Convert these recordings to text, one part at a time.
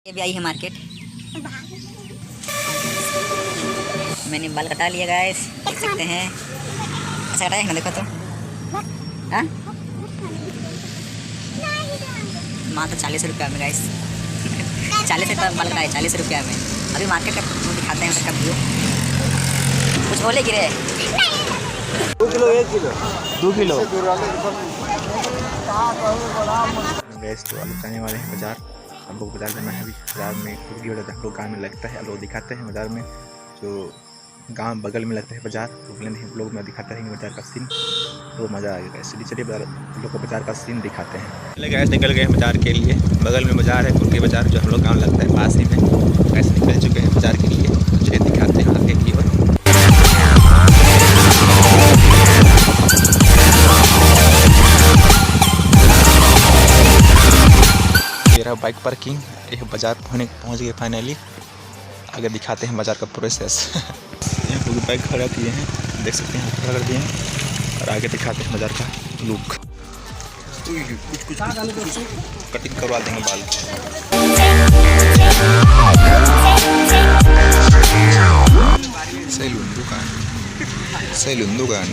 ये भी आई है मार्केट। मैंने बाल कटा लिया गाइस, देख सकते हैं। अच्छा कटाया है ना, देखो तो। हाँ मात्र 40 रुपया में गाइस। 40 रुपये बाल कटाए, 40 रुपया में। अभी मार्केट का दिखाते हैं उसका व्यू। कुछ बोले गिरे 2 किलो 1 किलो 2 किलो गैस। तो आलू जाने वाले हैं बाजार। हम लोग बाजार जाना है। अभी बाजार में कुछ भी होता है, हम लोग गाँव में लगता है, हम लोग दिखाते हैं बाजार में। जो गांव बगल में लगता है बाजार, हम लोग में दिखाते हैं बाजार का सीन, तो मज़ा आ गया। इसलिए चलिए हम लोग को बाजार का सीन दिखाते हैं। चले गैस, निकल गए बाजार के लिए। बगल में बाजार है कुर्की बाजार, जो हम लोग गाँव लगता है पास ही में। गैस निकल चुके हैं बाजार के लिए, तो चलिए दिखाते हैं आगे की ओर। बाइक पार्किंग, ये बाजार पहुंच गए फाइनली। आगे दिखाते हैं बाजार का प्रोसेस। यहाँ पर बाइक खड़ा किए हैं, देख सकते हैं खड़ा कर दिए हैं। और आगे दिखाते हैं बाजार का लुक। कुछ कटिंग करवा देंगे बाल। सैलून दुकान।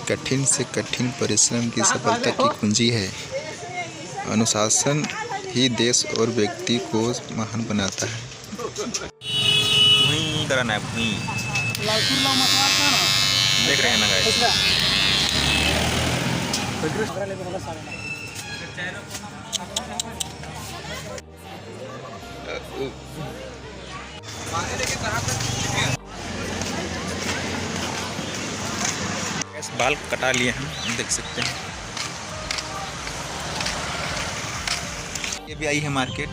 कठिन से कठिन परिश्रम की सफलता की कुंजी है। अनुशासन ही देश और व्यक्ति को महान बनाता है। कराना है देख रहे हैं ना गाइस। बाल कटा लिए हैं, देख सकते हैं। ये भी आई है मार्केट।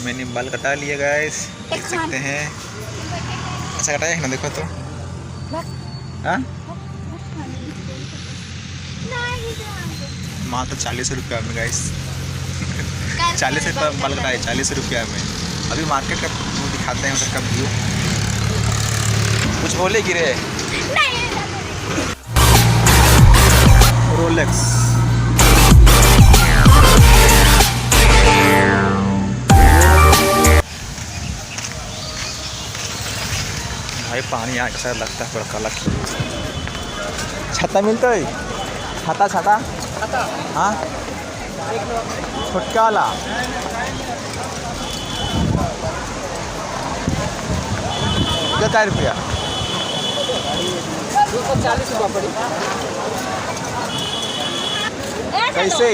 मैंने बाल कटा लिया गाइस, देख सकते हैं। अच्छा कटाया है ना, देखो तो। हाँ मात्र 40 रुपया में गाइस। 40 रुपया बाल कटाए, 40 रुपया में। अभी मार्केट का दिखाते हैं उसका व्यू। कुछ बोले गिरे रोलेक्स। भाई पानी यहाँ कैसा लगता है, बड़ा काला। छाता मिलता है? छाता हाँ छोटका वाला। कितना रुपया? 240 रुपया पड़ी। कैसे?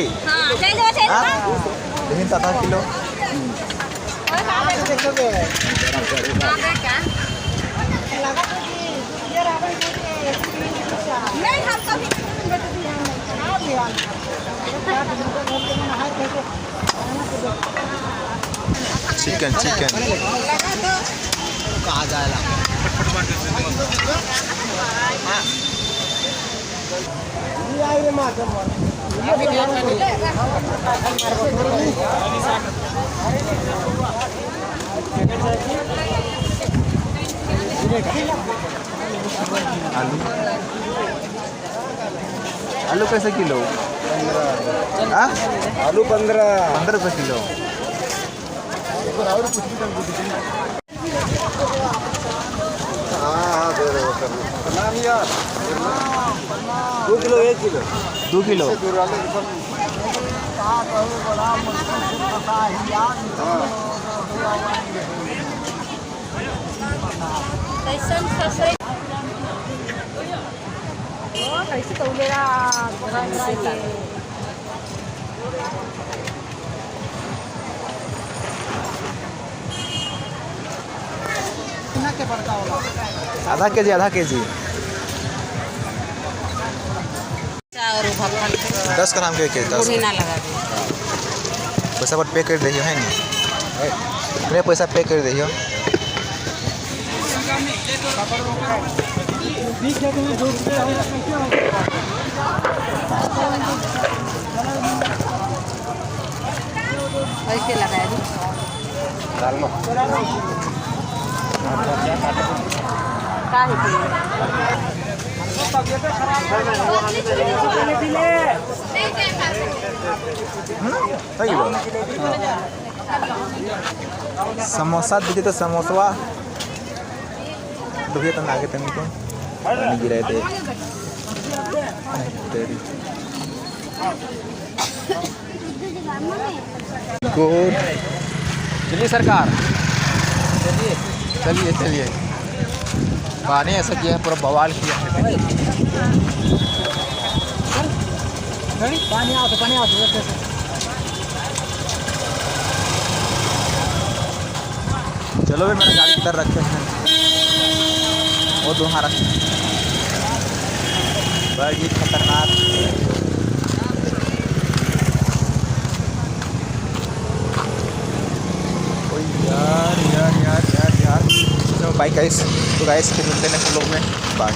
लेकिन तथा किलो चिकन कहाँ जाएगा? आलू कैसे किलो? 15। आलू 15 रुपये किलो। हाँ दे रहे हो नाम यार। 2 किलो 1 किलो 2 किलो कैसे तौलेगा आधा केजी 10 ग्राम के 10 पैसा पर पे कर दियो है ना। मेरे पैसा पे कर दियो। कैसे लगाया तबियत खराब है। समोसा दीजिए तो समोसा दुखिए तो आगे तक को पानी गिराए थे तेरी गुड। चलिए सरकार, चलिए चलिए चलिए। पानी ऐसा किया है, पूरा बवाल किया है। पानी आओ चलो भाई, मैंने गाड़ी की तरह रखे हैं वो तुम्हारा बड़ी खतरनाक। ओ यार यार यार यार यार। चलो बाय गाइस, तो गाइस फिर मिलते हैं नेक्स्ट व्लॉग में। बाय।